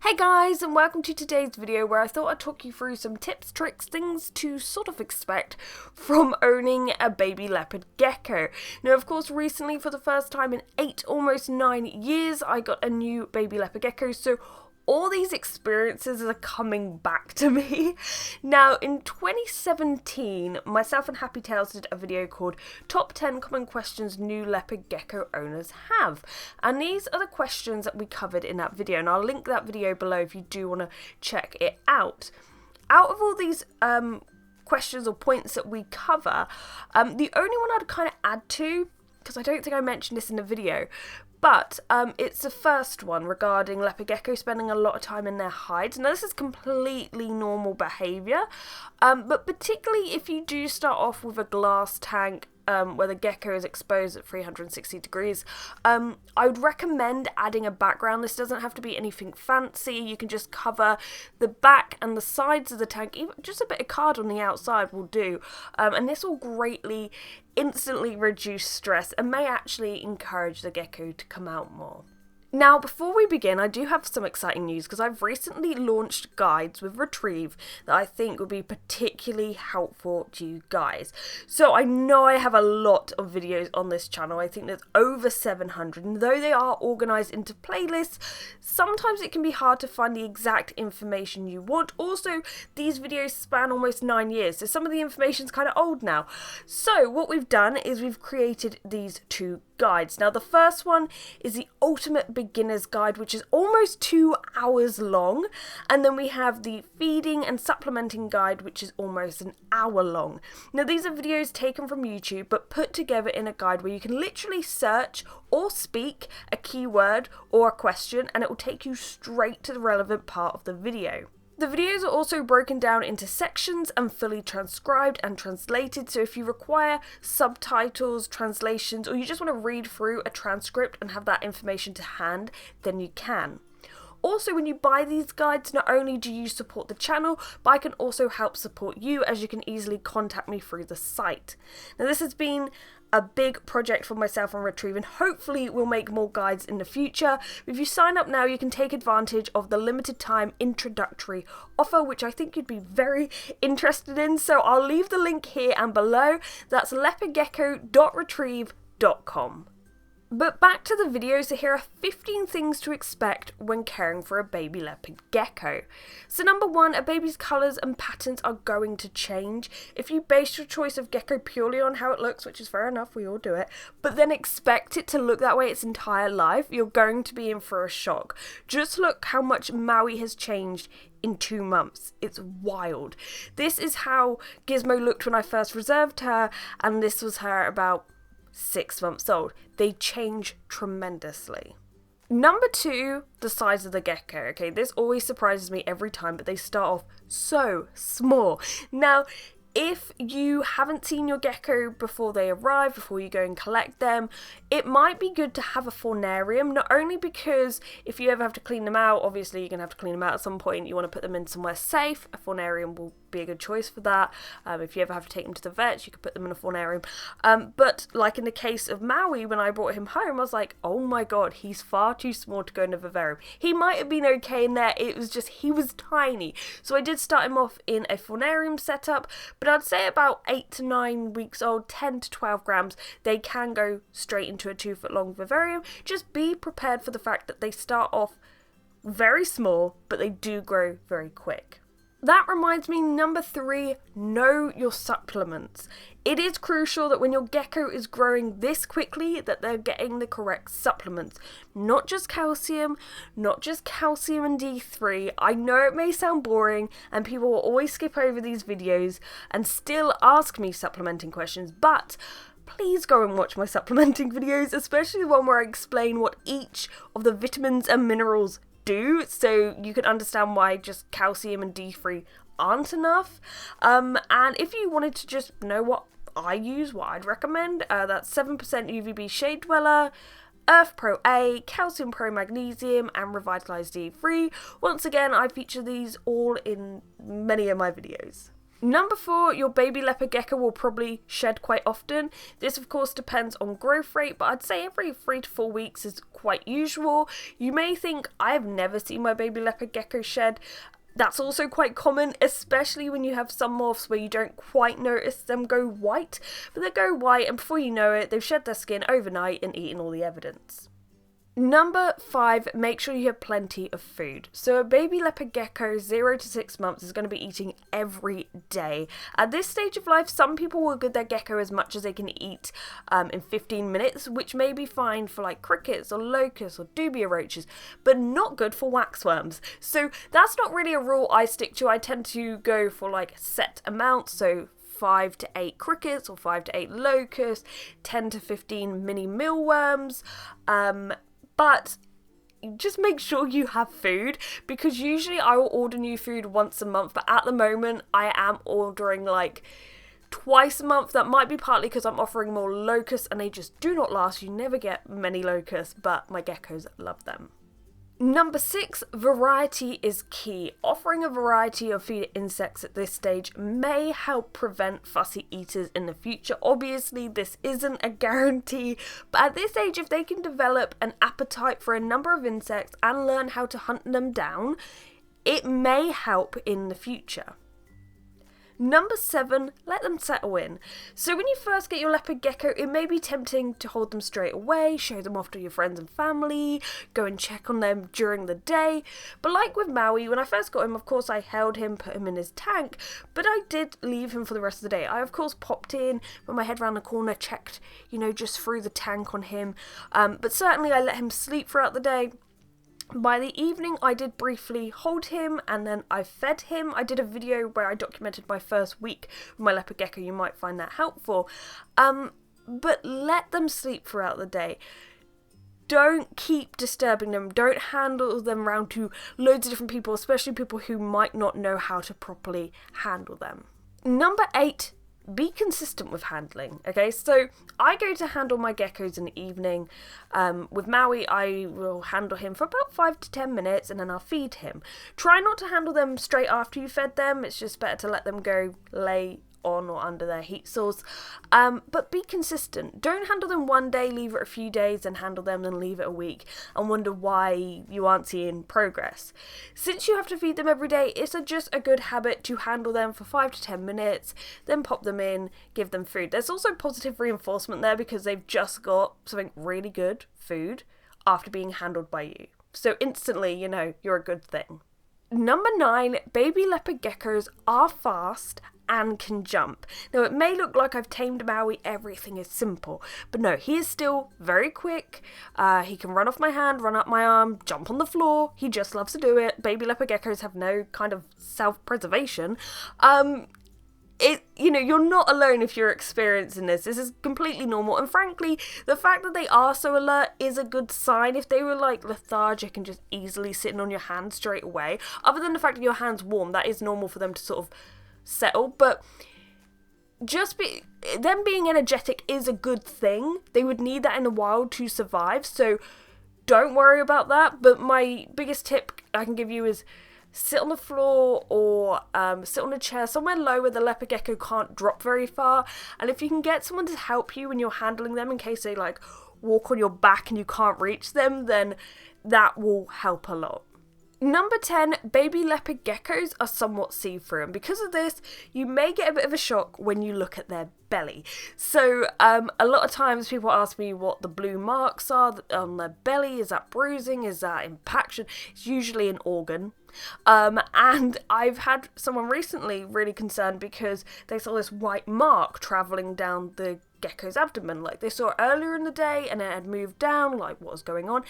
Hey guys, and welcome to today's video where I thought I'd talk you through some tips, tricks, things to sort of expect from owning a baby leopard gecko. Now, of course, recently for the first time in 8, almost 9 years, I got a new baby leopard gecko, so all these experiences are coming back to me. Now, in 2017, myself and Happy Tails did a video called Top 10 Common Questions New Leopard Gecko Owners Have. And these are the questions that we covered in that video. And I'll link that video below if you do want to check it out. Out of all these questions or points that we cover, the only one I'd kind of add to, because I don't think I mentioned this in the video, but it's the first one regarding leopard gecko spending a lot of time in their hides. Now, this is completely normal behaviour, but particularly if you do start off with a glass tank where the gecko is exposed at 360 degrees, I would recommend adding a background. This doesn't have to be anything fancy. You can just cover the back and the sides of the tank. Even just a bit of card on the outside will do, and this will greatly instantly reduce stress and may actually encourage the gecko to come out more. Now, before we begin, I do have some exciting news because I've recently launched guides with Retrieve that I think will be particularly helpful to you guys. So I know I have a lot of videos on this channel. I think there's over 700, and though they are organised into playlists, sometimes it can be hard to find the exact information you want. Also, these videos span almost 9 years, so some of the information is kind of old now. So what we've done is we've created these two guides. Now, the first one is the Ultimate Beginner's Guide, which is almost 2 hours long, and then we have the Feeding and Supplementing Guide, which is almost an hour long. Now, these are videos taken from YouTube but put together in a guide where you can literally search or speak a keyword or a question, and it will take you straight to the relevant part of the video. The videos are also broken down into sections and fully transcribed and translated, so if you require subtitles, translations, or you just want to read through a transcript and have that information to hand, then you can. Also, when you buy these guides, not only do you support the channel, but I can also help support you, as you can easily contact me through the site. Now, this has been a big project for myself and Retrieve, and hopefully we'll make more guides in the future. If you sign up now, you can take advantage of the limited time introductory offer, which I think you'd be very interested in. So I'll leave the link here and below. That's leopardgecko.retrieve.com. But back to the video, so here are 15 things to expect when caring for a baby leopard gecko. So number 1, a baby's colours and patterns are going to change. If you base your choice of gecko purely on how it looks, which is fair enough, we all do it, but then expect it to look that way its entire life, you're going to be in for a shock. Just look how much Maui has changed in 2 months. It's wild. This is how Gizmo looked when I first reserved her, and this was her about 6 months old. They change tremendously. Number 2, the size of the gecko. Okay, this always surprises me every time, but they start off so small. Now, if you haven't seen your gecko before they arrive, before you go and collect them, it might be good to have a faunarium, not only because if you ever have to clean them out, obviously you're going to have to clean them out at some point, you want to put them in somewhere safe, a faunarium will be a good choice for that. If you ever have to take them to the vet, you could put them in a faunarium. But like in the case of Maui, when I brought him home, I was like, oh my god, he's far too small to go in a vivarium. He might have been okay in there, it was just, he was tiny. So I did start him off in a faunarium setup, but I'd say about 8 to 9 weeks old, 10 to 12 grams, they can go straight into a 2 foot long vivarium. Just be prepared for the fact that they start off very small, but they do grow very quick. That reminds me, number 3, know your supplements. It is crucial that when your gecko is growing this quickly that they're getting the correct supplements. Not just calcium and D3. I know it may sound boring and people will always skip over these videos and still ask me supplementing questions, but please go and watch my supplementing videos, especially the one where I explain what each of the vitamins and minerals do, so you can understand why just calcium and D3 aren't enough. And if you wanted to just know what I use, what I'd recommend, that's 7% UVB Shade Dweller, Earth Pro A, Calcium Pro Magnesium, and Revitalized D3. Once again, I feature these all in many of my videos. Number 4, your baby leopard gecko will probably shed quite often. This of course depends on growth rate, but I'd say every 3 to 4 weeks is quite usual. You may think, I have never seen my baby leopard gecko shed. That's also quite common, especially when you have some morphs where you don't quite notice them go white, but they go white and before you know it, they've shed their skin overnight and eaten all the evidence. Number 5, make sure you have plenty of food. So a baby leopard gecko 0 to 6 months is going to be eating every day. At this stage of life, some people will give their gecko as much as they can eat in 15 minutes, which may be fine for like crickets or locusts or dubia roaches, but not good for waxworms. So that's not really a rule I stick to. I tend to go for like set amounts, so 5 to 8 crickets or 5 to 8 locusts, 10 to 15 mini mealworms, but just make sure you have food, because usually I will order new food once a month, but at the moment I am ordering like twice a month. That might be partly because I'm offering more locusts and they just do not last. You never get many locusts, but my geckos love them. Number 6, variety is key. Offering a variety of feeder insects at this stage may help prevent fussy eaters in the future. Obviously, this isn't a guarantee, but at this age, if they can develop an appetite for a number of insects and learn how to hunt them down, it may help in the future. Number 7, let them settle in. So when you first get your leopard gecko, it may be tempting to hold them straight away, show them off to your friends and family, go and check on them during the day. But like with Maui, when I first got him, of course I held him, put him in his tank, but I did leave him for the rest of the day. I of course popped in, put my head around the corner, checked, just through the tank on him. But certainly I let him sleep throughout the day. By the evening, I did briefly hold him and then I fed him. I did a video where I documented my first week with my leopard gecko. You might find that helpful. But let them sleep throughout the day. Don't keep disturbing them. Don't handle them around to loads of different people, especially people who might not know how to properly handle them. Number 8. Be consistent with handling. Okay, so I go to handle my geckos in the evening. With Maui, I will handle him for about 5 to 10 minutes and then I'll feed him. Try not to handle them straight after you fed them. It's just better to let them go lay on or under their heat source. But be consistent. Don't handle them one day, leave it a few days, and handle them and leave it a week and wonder why you aren't seeing progress. Since you have to feed them every day, it's just a good habit to handle them for 5 to 10 minutes, then pop them in, give them food. There's also positive reinforcement there because they've just got something really good, food, after being handled by you. So instantly, you're a good thing. Number 9, baby leopard geckos are fast and can jump. Now it may look like I've tamed Maui, everything is simple, but no, he is still very quick. He can run off my hand, run up my arm, jump on the floor. He just loves to do it. Baby leopard geckos have no kind of self-preservation. You're not alone if you're experiencing this. This is completely normal, and frankly, the fact that they are so alert is a good sign. If they were like lethargic and just easily sitting on your hand straight away, other than the fact that your hand's warm, that is normal for them to sort of settle, but them being energetic is a good thing. They would need that in the wild to survive, so don't worry about that. But my biggest tip I can give you is sit on the floor or sit on a chair somewhere low where the leopard gecko can't drop very far, and if you can get someone to help you when you're handling them in case they like walk on your back and you can't reach them, then that will help a lot. Number 10, baby leopard geckos are somewhat see-through, and because of this, you may get a bit of a shock when you look at their belly. So a lot of times people ask me what the blue marks are on their belly. Is that bruising? Is that impaction? It's usually an organ. And I've had someone recently really concerned because they saw this white mark travelling down the gecko's abdomen. Like they saw it earlier in the day and it had moved down, like what was going on.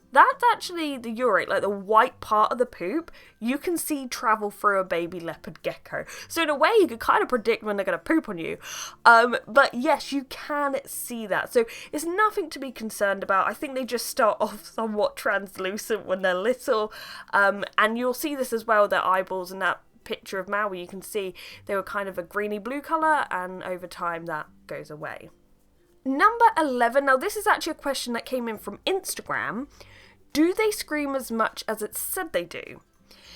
That's actually the urate, like the white part of the poop, you can see travel through a baby leopard gecko. So in a way, you can kind of predict when they're going to poop on you. But yes, you can see that. So it's nothing to be concerned about. I think they just start off somewhat translucent when they're little. And you'll see this as well, their eyeballs and that picture of Maui, you can see they were kind of a greeny blue colour, and over time that goes away. Number 11, now this is actually a question that came in from Instagram. Do they scream as much as it's said they do?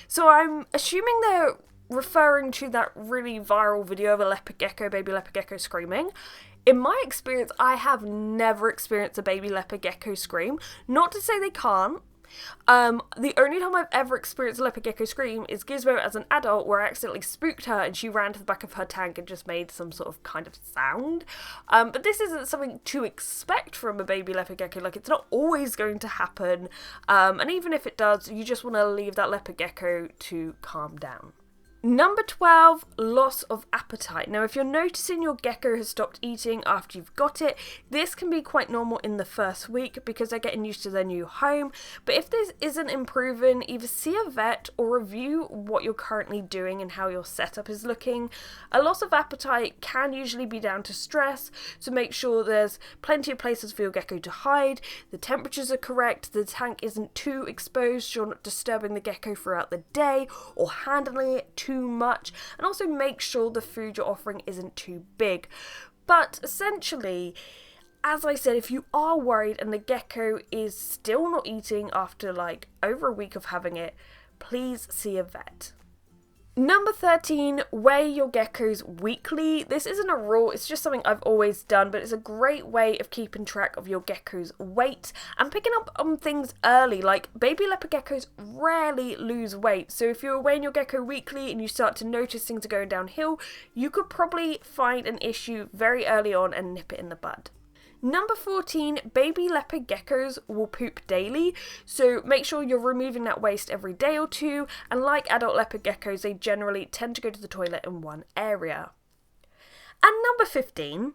So I'm assuming they're referring to that really viral video of a leopard gecko, baby leopard gecko screaming. In my experience, I have never experienced a baby leopard gecko scream. Not to say they can't. The only time I've ever experienced a leopard gecko scream is Gizmo as an adult, where I accidentally spooked her and she ran to the back of her tank and just made some sort of kind of sound. But this isn't something to expect from a baby leopard gecko. Like, it's not always going to happen. And even if it does, you just want to leave that leopard gecko to calm down. Number 12, loss of appetite. Now, if you're noticing your gecko has stopped eating after you've got it, this can be quite normal in the first week because they're getting used to their new home. But if this isn't improving, either see a vet or review what you're currently doing and how your setup is looking. A loss of appetite can usually be down to stress, so make sure there's plenty of places for your gecko to hide, the temperatures are correct, the tank isn't too exposed, you're not disturbing the gecko throughout the day or handling it too much, and also make sure the food you're offering isn't too big. But essentially, as I said, if you are worried and the gecko is still not eating after like over a week of having it, please see a vet. Number 13, weigh your geckos weekly. This isn't a rule, it's just something I've always done, but it's a great way of keeping track of your gecko's weight and picking up on things early. Like, baby leopard geckos rarely lose weight, so if you're weighing your gecko weekly and you start to notice things are going downhill, you could probably find an issue very early on and nip it in the bud. Number 14, baby leopard geckos will poop daily, so make sure you're removing that waste every day or two, and like adult leopard geckos, they generally tend to go to the toilet in one area. And number 15,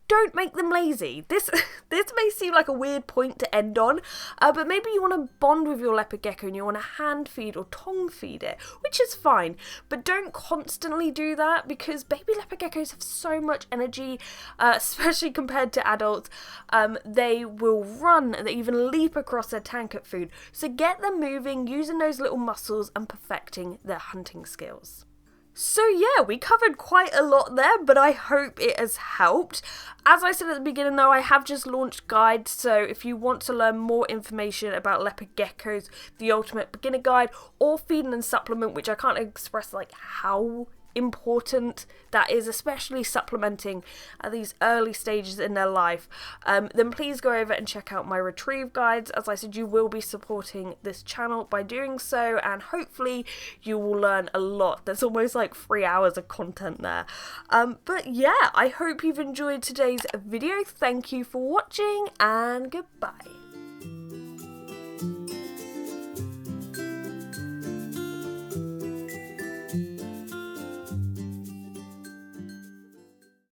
don't make them lazy. This may seem like a weird point to end on, but maybe you want to bond with your leopard gecko and you want to hand feed or tongue feed it, which is fine, but don't constantly do that because baby leopard geckos have so much energy, especially compared to adults. They will run, they even leap across their tank at food, so get them moving, using those little muscles and perfecting their hunting skills. So yeah, we covered quite a lot there, but I hope it has helped. As I said at the beginning though, I have just launched guides, so if you want to learn more information about leopard geckos, the ultimate beginner guide, or feeding and supplement, which I can't express like how important that is, especially supplementing at these early stages in their life, then please go over and check out my retrieve guides. As I said, you will be supporting this channel by doing so, and hopefully you will learn a lot. There's almost like 3 hours of content there. But yeah, I hope you've enjoyed today's video. Thank you for watching, and goodbye.